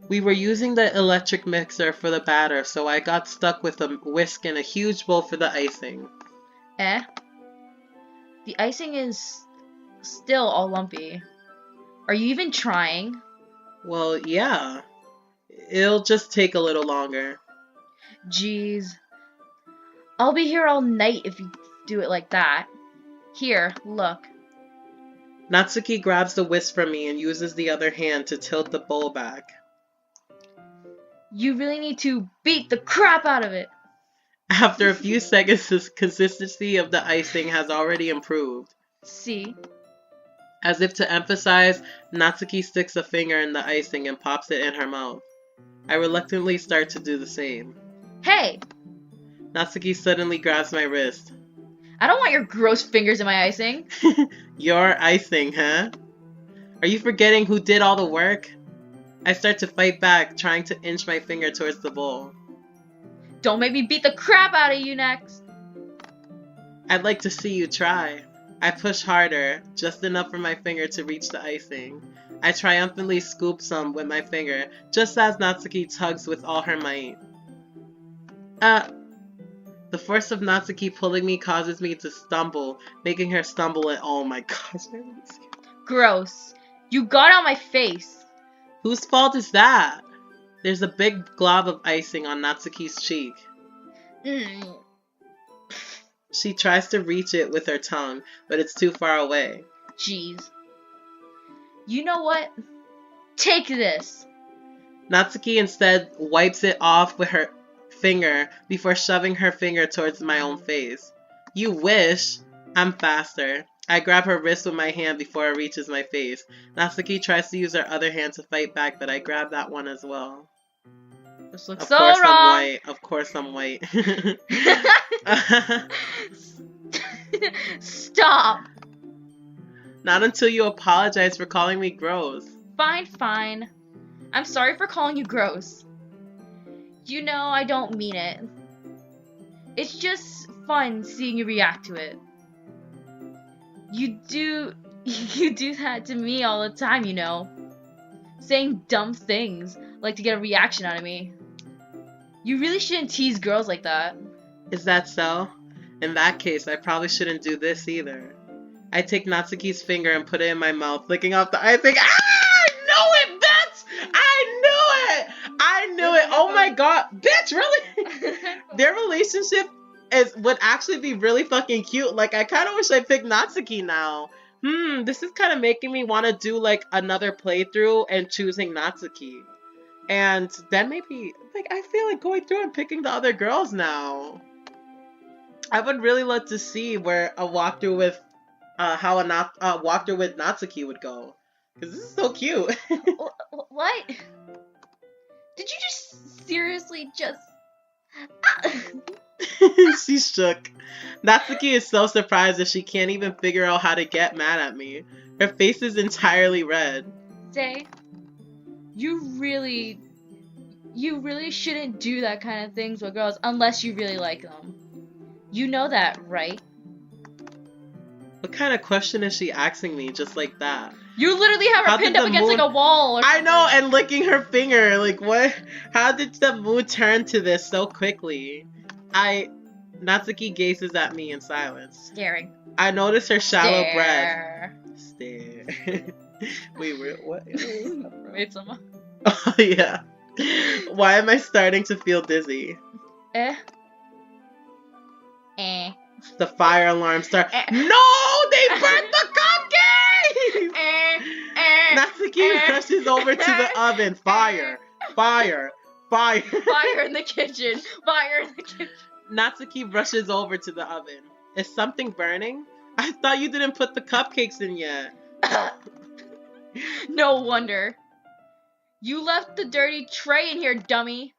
We were using the electric mixer for the batter, so I got stuck with a whisk and a huge bowl for the icing. Eh? The icing is still all lumpy. Are you even trying? Well, yeah. It'll just take a little longer. Jeez. I'll be here all night if you do it like that. Here, look. Natsuki grabs the whisk from me and uses the other hand to tilt the bowl back. You really need to beat the crap out of it. After a few seconds, the consistency of the icing has already improved. See? As if to emphasize, Natsuki sticks a finger in the icing and pops it in her mouth. I reluctantly start to do the same. Hey! Natsuki suddenly grabs my wrist. I don't want your gross fingers in my icing. Your icing, huh? Are you forgetting who did all the work? I start to fight back, trying to inch my finger towards the bowl. Don't make me beat the crap out of you next. I'd like to see you try. I push harder, just enough for my finger to reach the icing. I triumphantly scoop some with my finger, just as Natsuki tugs with all her might. The force of Natsuki pulling me causes me to stumble, making her stumble and oh my gosh. Gross. You got on my face. Whose fault is that? There's a big glob of icing on Natsuki's cheek. She tries to reach it with her tongue, but it's too far away. Jeez. You know what? Take this. Natsuki instead wipes it off with her finger before shoving her finger towards my own face. You wish! I'm faster. I grab her wrist with my hand before it reaches my face. Natsuki tries to use her other hand to fight back, but I grab that one as well. This looks Of so course wrong. I'm white. Of course I'm white. Stop. Not until you apologize for calling me gross. Fine, fine. I'm sorry for calling you gross. You know I don't mean it. It's just fun seeing you react to it. You do that to me all the time, you know. Saying dumb things, like to get a reaction out of me. You really shouldn't tease girls like that. Is that so? In that case, I probably shouldn't do this either. I take Natsuki's finger and put it in my mouth, licking off the icing. Ah! I knew it, bitch! I knew it! Oh my god. Bitch, really? Their relationship would actually be really fucking cute. Like, I kind of wish I picked Natsuki now. This is kind of making me want to do, like, another playthrough and choosing Natsuki. And then maybe, like, I feel like going through and picking the other girls now. I would really love to see where a walkthrough with, how a walkthrough with Natsuki would go. Because this is so cute. What? Did you just seriously just... She shook. Natsuki is so surprised that she can't even figure out how to get mad at me. Her face is entirely red. Say, you really shouldn't do that kind of things with girls unless you really like them. You know that, right? What kind of question is she asking me just like that? You literally have her pinned up against like a wall. I know, and licking her finger. Like, what? How did the mood turn to this so quickly? Natsuki gazes at me in silence. Staring. I notice her shallow Stare. breath. Stare. Wait, what? Wait, someone. Oh, yeah. Why am I starting to feel dizzy? Eh. The fire alarm starts. No! They burnt the cupcakes! Natsuki rushes over to the oven. Fire! Fire! fire. Fire in the kitchen. Fire in the kitchen. Natsuki rushes over to the oven. Is something burning? I thought you didn't put the cupcakes in yet. No wonder. You left the dirty tray in here, dummy.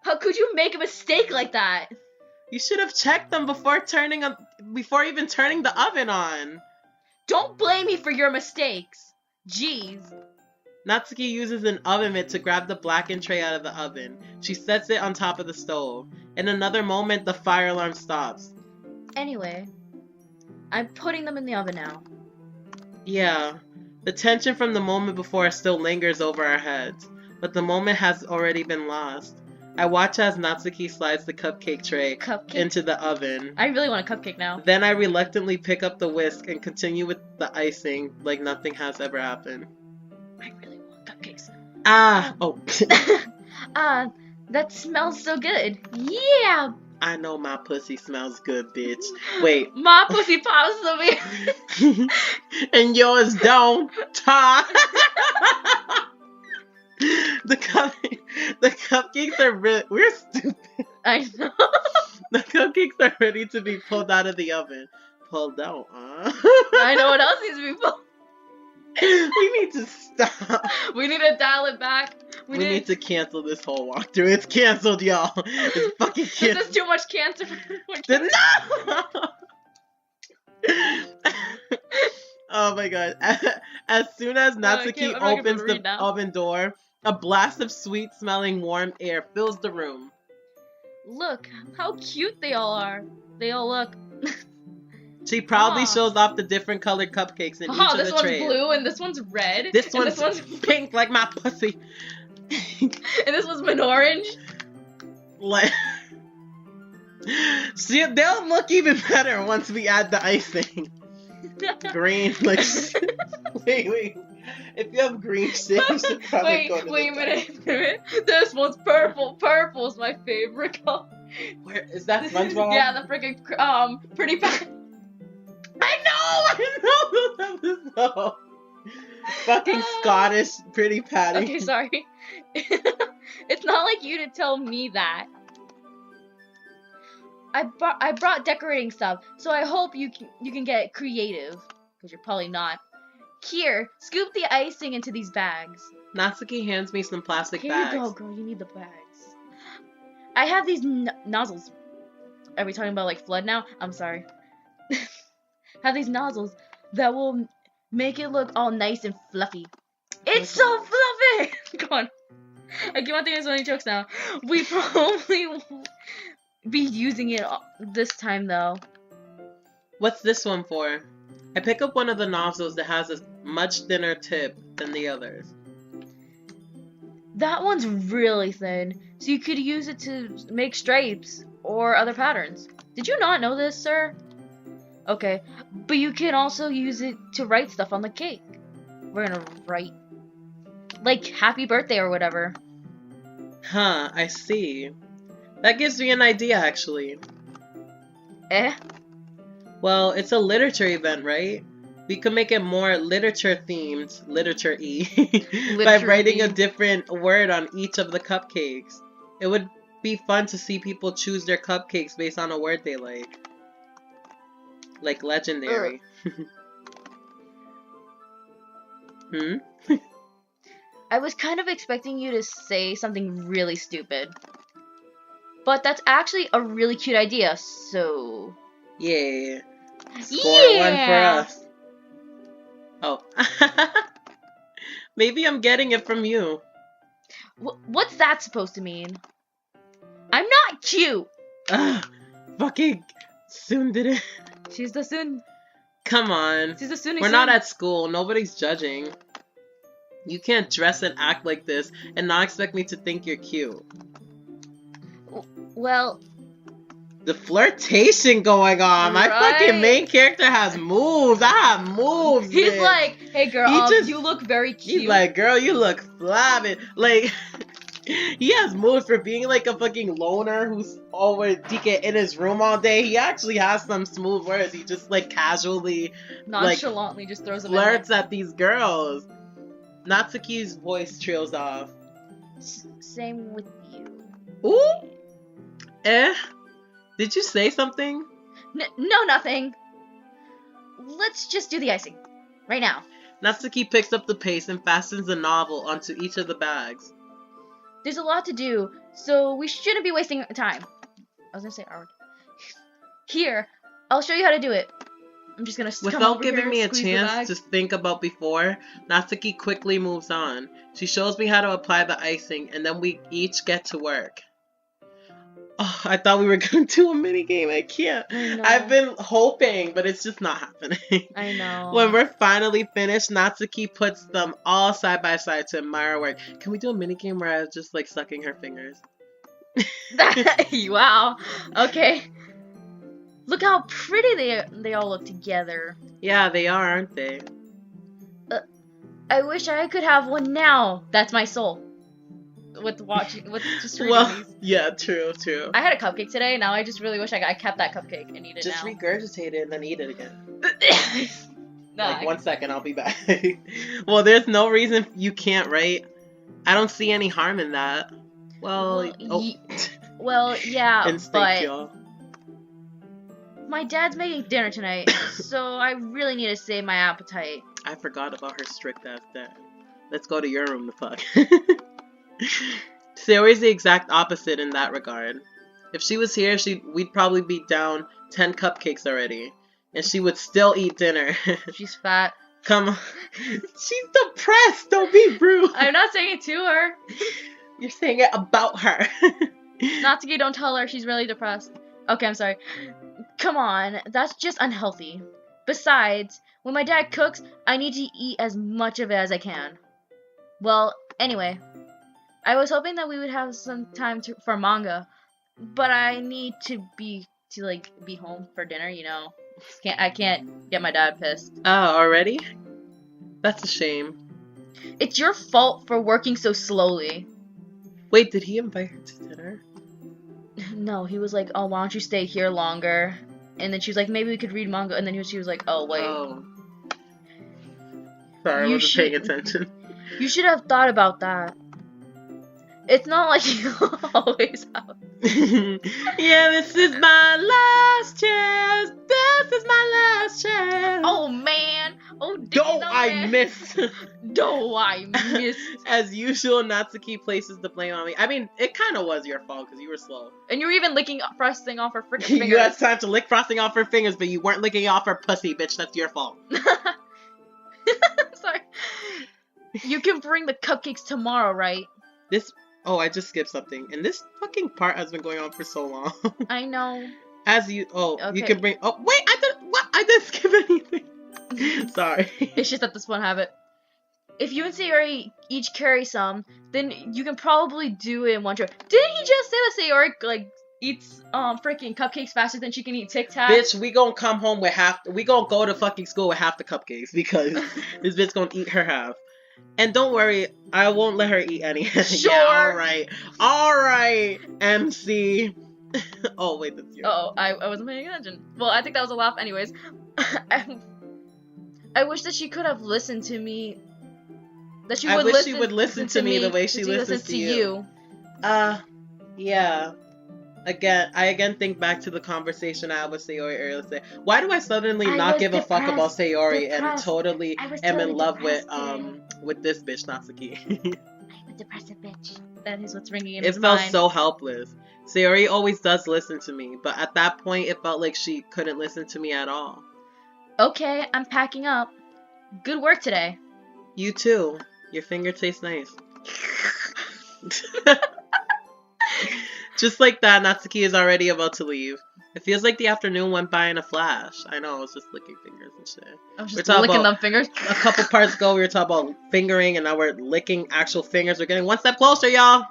How could you make a mistake like that? You should have checked them before even turning the oven on. Don't blame me for your mistakes. Jeez. Natsuki uses an oven mitt to grab the blackened tray out of the oven. She sets it on top of the stove. In another moment, the fire alarm stops. Anyway, I'm putting them in the oven now. Yeah, the tension from the moment before still lingers over our heads, but the moment has already been lost. I watch as Natsuki slides the cupcake tray into the oven. I really want a cupcake now. Then I reluctantly pick up the whisk and continue with the icing like nothing has ever happened. I really want cupcakes. That smells so good. Yeah. I know my pussy smells good, bitch. Wait. My pussy possibly. And yours don't. The cupcakes are we're stupid. I know. The cupcakes are ready to be pulled out of the oven. Pulled out, huh? I know what else needs to be pulled. We need to stop. We need to dial it back. We need to cancel this whole walkthrough. It's canceled, y'all. It's fucking canceled. This is too much cancer. No! Oh my god. As soon as Natsuki opens the oven door, a blast of sweet-smelling warm air fills the room. Look, how cute they all are. They all look... She proudly shows off the different colored cupcakes in each of the trays. This one's blue and this one's red. This one's pink like my pussy. And this one's an orange. Like, see, they'll look even better once we add the icing. Green, like, wait. If you have green shit, you should probably go to wait a minute. This one's purple. Purple's my favorite color. Where is that SpongeBob? Yeah, the freaking pretty patty. I know. Fucking Scottish pretty patty. Okay, sorry. It's not like you to tell me that. I brought decorating stuff, so I hope you can get creative, because you're probably not. Here, scoop the icing into these bags. Natsuki hands me some plastic bags. Here you go, girl. You need the bags. I have these nozzles. Are we talking about like flood now? I'm sorry. Have these nozzles that will make it look all nice and fluffy. It's so fluffy! Come on. I keep on thinking so many jokes now. We probably won't be using it this time though. What's this one for? I pick up one of the nozzles that has a much thinner tip than the others. That one's really thin, so you could use it to make stripes or other patterns. Did you not know this, sir? Okay, but you can also use it to write stuff on the cake. We're gonna write, like, happy birthday or whatever. Huh, I see. That gives me an idea, actually. Well, it's a literature event, right? We could make it more literature-themed, literature-y, by writing a different word on each of the cupcakes. It would be fun to see people choose their cupcakes based on a word they like. Like legendary. I was kind of expecting you to say something really stupid. But that's actually a really cute idea, so... Yeah. Score one for us. Oh. Maybe I'm getting it from you. What's that supposed to mean? I'm not cute! Fucking tsundere. She's the Sun. Come on. She's the Sunny. We're not at school. Nobody's judging. You can't dress and act like this and not expect me to think you're cute. Well... The flirtation going on. My fucking main character has moves. I have moves. He's bitch. Like, hey girl, you look very cute. He's like, girl, you look flavid. Like, he has moves for being like a fucking loner who's always in his room all day. He actually has some smooth words. He just like casually, nonchalantly just throws them flirts at these girls. Natsuki's voice trails off. Same with you. Ooh! Did you say something? No, nothing. Let's just do the icing. Right now. Natsuki picks up the paste and fastens the novel onto each of the bags. There's a lot to do, so we shouldn't be wasting time. I was gonna say art. Here, I'll show you how to do it. I'm just gonna come Without over giving here, me a squeeze the chance bag. to think about before, Natsuki quickly moves on. She shows me how to apply the icing, and then we each get to work. Oh, I thought we were going to do a mini game. I can't. I know. I've been hoping, but it's just not happening. I know. When we're finally finished, Natsuki puts them all side by side to admire our work. Can we do a mini game where I was just like sucking her fingers? Wow. Okay. Look how pretty they all look together. Yeah, they are, aren't they? I wish I could have one now. That's my soul. With just reading these. Yeah, true. I had a cupcake today. Now I just really wish I kept that cupcake and eat it Just now. regurgitate it and then eat it again. Nah, Like 1 second, I'll be back. Well, there's no reason you can't, right? I don't see any harm in that. Well, well, yeah, instinct, but y'all. my dad's making dinner tonight, so I really need to save my appetite. I forgot about her strict ass dad. Let's go to your room to fuck. Sayori's the exact opposite in that regard. If she was here, we'd probably be down 10 cupcakes already. And she would still eat dinner. She's fat. Come on. She's depressed. Don't be rude. I'm not saying it to her. You're saying it about her. Natsuki, don't tell her she's really depressed. Okay, I'm sorry. Come on, that's just unhealthy. Besides, when my dad cooks, I need to eat as much of it as I can. Well, anyway, I was hoping that we would have some time for manga, but I need to be home for dinner, you know. I can't get my dad pissed. Oh, already? That's a shame. It's your fault for working so slowly. Wait, did he invite her to dinner? No, he was like, oh, why don't you stay here longer? And then she was like, maybe we could read manga. And then she was like, oh, wait. Oh. Sorry, I wasn't paying attention. You should have thought about that. It's not like you always have. Yeah, this is my last chance. This is my last chance. Oh, man. Oh, I missed. I missed. As usual, Natsuki places the blame on me. I mean, it kind of was your fault because you were slow. And you were even licking frosting off her freaking fingers. You had time to lick frosting off her fingers, but you weren't licking off her pussy, bitch. That's your fault. Sorry. You can bring the cupcakes tomorrow, right? Oh, I just skipped something. And this fucking part has been going on for so long. I know. Okay. You can bring... Oh, wait, I didn't skip anything. Sorry. It's just that this one habit. If you and Sayori each carry some, then you can probably do it in one trip. Didn't he just say that Sayori, eats, freaking cupcakes faster than she can eat Tic Tacs? Bitch, we gonna come home with we gonna go to fucking school with half the cupcakes because this bitch gonna eat her half. And don't worry, I won't let her eat any. Sure. Yeah, alright, MC. Oh, wait, that's you. Oh, I wasn't paying attention. Well, I think that was a laugh anyways. I wish that she could have listened to me. That she would she would listen to me the way she listens to you. Yeah. I again think back to the conversation I had with Sayori earlier today. Why do I suddenly not give a fuck about Sayori and totally am in love with this bitch, Natsuki? I'm a depressive bitch. That is what's ringing in his mind. It felt so helpless. Sayori always does listen to me, but at that point it felt like she couldn't listen to me at all. Okay, I'm packing up. Good work today. You too. Your finger tastes nice. Just like that, Natsuki is already about to leave. It feels like the afternoon went by in a flash. I know, I was just licking fingers and shit. I was just licking them fingers? A couple parts ago, we were talking about fingering, and now we're licking actual fingers. We're getting one step closer, y'all.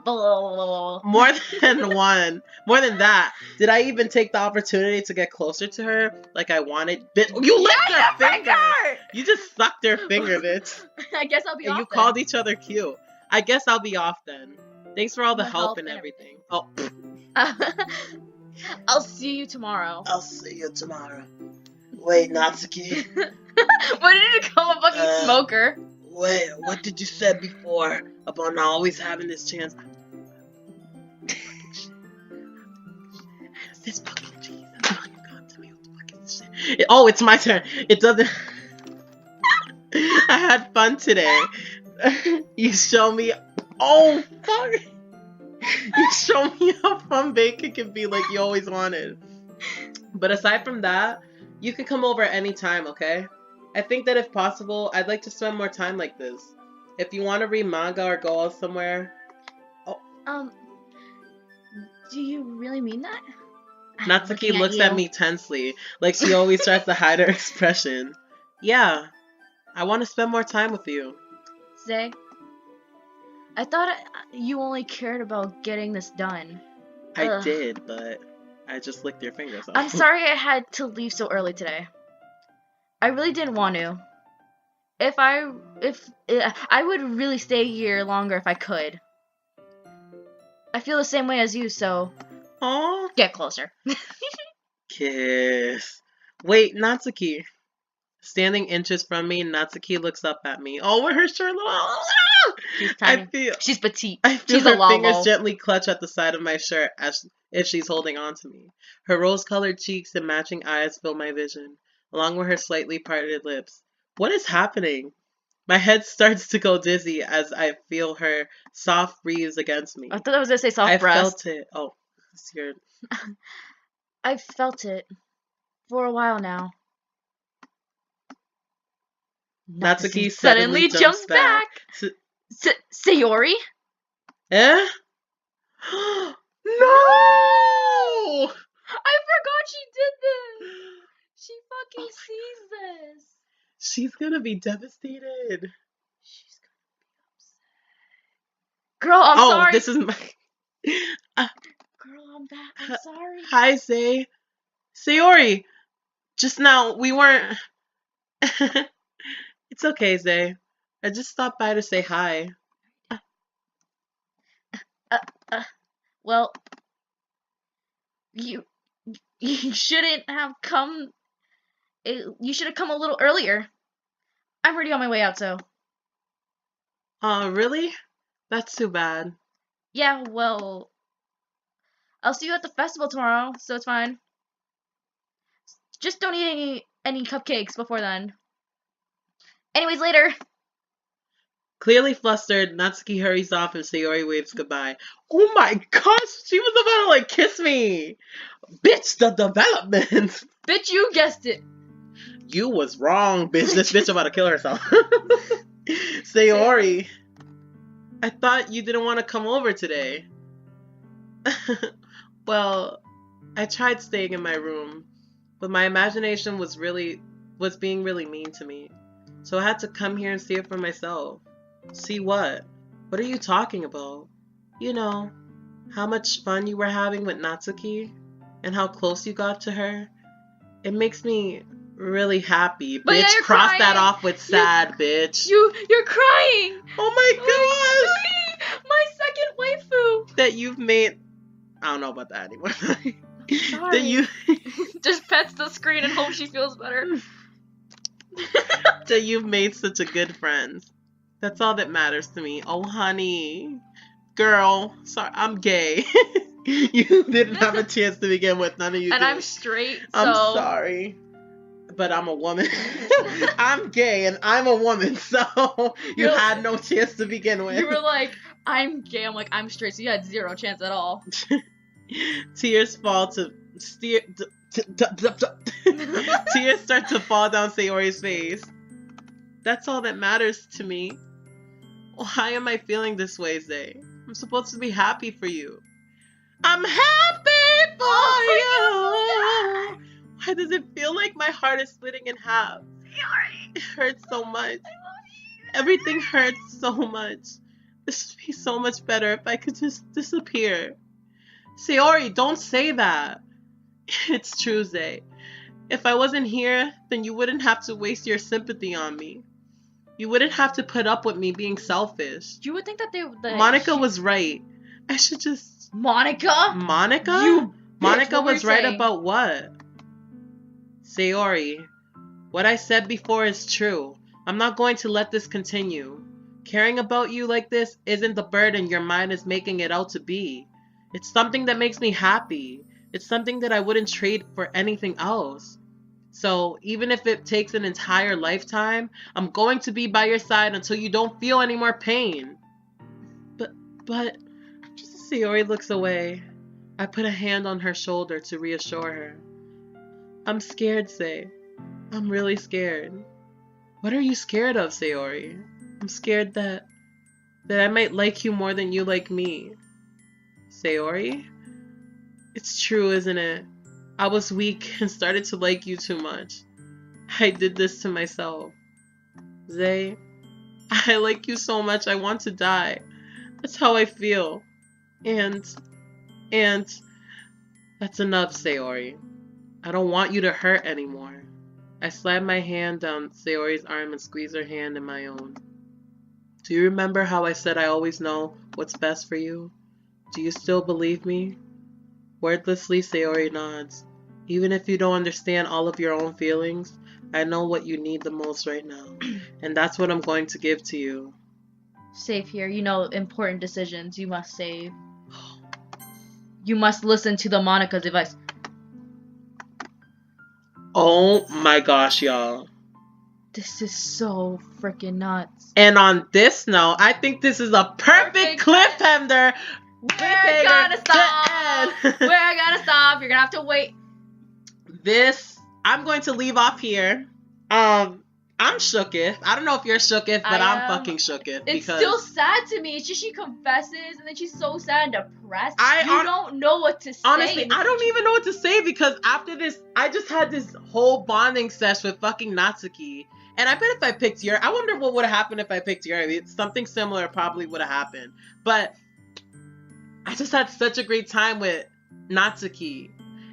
More than one. More than that. Did I even take the opportunity to get closer to her like I wanted? Bitch, you licked her finger! You just sucked her finger, bitch. I guess I'll be off And you called each other cute. I guess I'll be off then. Thanks for all the help and everything. Oh. I'll see you tomorrow. I'll see you tomorrow. Wait, Natsuki. When did you become a fucking smoker? What did you say before about not always having this chance? This fucking cheese. Oh my god, tell me what the fuck is this shit. Oh, it's my turn. It doesn't. I had fun today. You show me. Oh fuck. You show me how fun bacon can be, like you always wanted. But aside from that, you can come over anytime, okay? I think that if possible, I'd like to spend more time like this. If you want to read manga or go out somewhere. Do you really mean that? Natsuki looks at me tensely, like she always tries to hide her expression. Yeah, I want to spend more time with you. Zay, I thought you only cared about getting this done. I did, but I just licked your fingers off. I'm sorry I had to leave so early today. I really didn't want to. I would really stay here longer if I could. I feel the same way as you, so Aww. get closer. Kiss. Wait, Natsuki. Standing inches from me, Natsuki looks up at me. Oh, with her shirt. She's tiny. She's petite. I feel she's her a fingers gently clutch at the side of my shirt as if she's holding on to me. Her rose-colored cheeks and matching eyes fill my vision, along with her slightly parted lips. What is happening? My head starts to go dizzy as I feel her soft breeze against me. I thought I was gonna say soft breast. I felt it. Oh, it's your... I've felt it for a while now. Natsuki suddenly jumps back. Sayori? Eh? No! I forgot she did this. She fucking sees this. She's gonna be devastated. She's gonna be upset. Girl, I'm sorry. Oh, this is my... Girl, I'm back. I'm sorry. Hi, Say. Sayori. Just now, we weren't... It's okay, Zay. I just stopped by to say hi. Well, you shouldn't have come. You should have come a little earlier. I'm already on my way out, so. Really? That's too bad. Yeah, well, I'll see you at the festival tomorrow, so it's fine. Just don't eat any cupcakes before then. Anyways, later. Clearly flustered, Natsuki hurries off and Sayori waves goodbye. Oh my gosh, she was about to, like, kiss me. Bitch, the development. Bitch, you guessed it. You was wrong, bitch. This bitch about to kill herself. Sayori, I thought you didn't want to come over today. Well, I tried staying in my room, but my imagination was being really mean to me. So I had to come here and see it for myself. See what? What are you talking about? You know, how much fun you were having with Natsuki and how close you got to her. It makes me really happy. But bitch, yeah, cross crying. That off with sad, bitch. You're crying. Oh my gosh. My second waifu. That you've made... I don't know about that anymore. Sorry. That you... Just pets the screen and hope she feels better. That you've made such a good friend. That's all that matters to me. Oh, honey. Girl. Sorry, I'm gay. You didn't have a chance to begin with. None of you and did. I'm straight, so... I'm sorry. But I'm a woman. I'm gay and I'm a woman, so you had no chance to begin with. You were like, I'm gay. I'm like, I'm straight, so you had zero chance at all. Tears fall to... Tears start to fall down Sayori's face. That's all that matters to me. Why am I feeling this way, Zay? I'm supposed to be happy for you. I'm happy for you! Why does it feel like my heart is splitting in half? It hurts so much. Everything hurts so much. This would be so much better if I could just disappear. Sayori, don't say that. It's true, Zay. If I wasn't here, then you wouldn't have to waste your sympathy on me. You wouldn't have to put up with me being selfish. You would think that Monica was right. I should just... Monica? Monica? You Monica was right about what? Sayori, what I said before is true. I'm not going to let this continue. Caring about you like this isn't the burden your mind is making it out to be. It's something that makes me happy. It's something that I wouldn't trade for anything else. So even if it takes an entire lifetime, I'm going to be by your side until you don't feel any more pain. But, just as Sayori looks away, I put a hand on her shoulder to reassure her. I'm scared, Say. I'm really scared. What are you scared of, Sayori? I'm scared that I might like you more than you like me. Sayori? It's true, isn't it? I was weak and started to like you too much. I did this to myself. Zay, I like you so much I want to die. That's how I feel. And that's enough, Sayori. I don't want you to hurt anymore. I slide my hand down Sayori's arm and squeeze her hand in my own. Do you remember how I said I always know what's best for you? Do you still believe me? Wordlessly, Sayori nods. Even if you don't understand all of your own feelings, I know what you need the most right now. And that's what I'm going to give to you. Safe here. You know, important decisions you must save. You must listen to the Monika's advice. Oh my gosh, y'all. This is so freaking nuts. And on this note, I think this is a perfect cliffhanger. We're gonna stop. We're gonna stop. You're gonna have to wait. I'm going to leave off here. I'm shooketh. I don't know if you're shooketh, but I'm fucking shooketh. It's still sad to me. It's just she confesses and then she's so sad and depressed. You don't know what to say. Honestly, I don't even know what to say because after this, I just had this whole bonding sesh with fucking Natsuki. And I bet if I picked Yuri, I wonder what would have happened if I picked Yuri. Something similar probably would have happened. But I just had such a great time with Natsuki.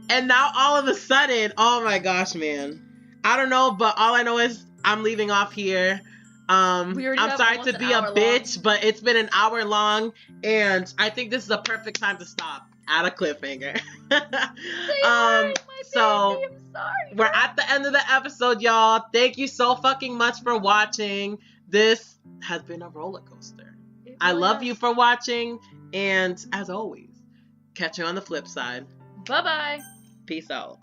And now all of a sudden, oh my gosh, man. I don't know, but all I know is I'm leaving off here. I'm sorry to be a bitch, but it's been an hour long, and I think this is a perfect time to stop at a cliffhanger. So we're at the end of the episode, y'all. Thank you so fucking much for watching. This has been a roller coaster. I love you for watching, and as always, catch you on the flip side. Bye-bye. Peace out.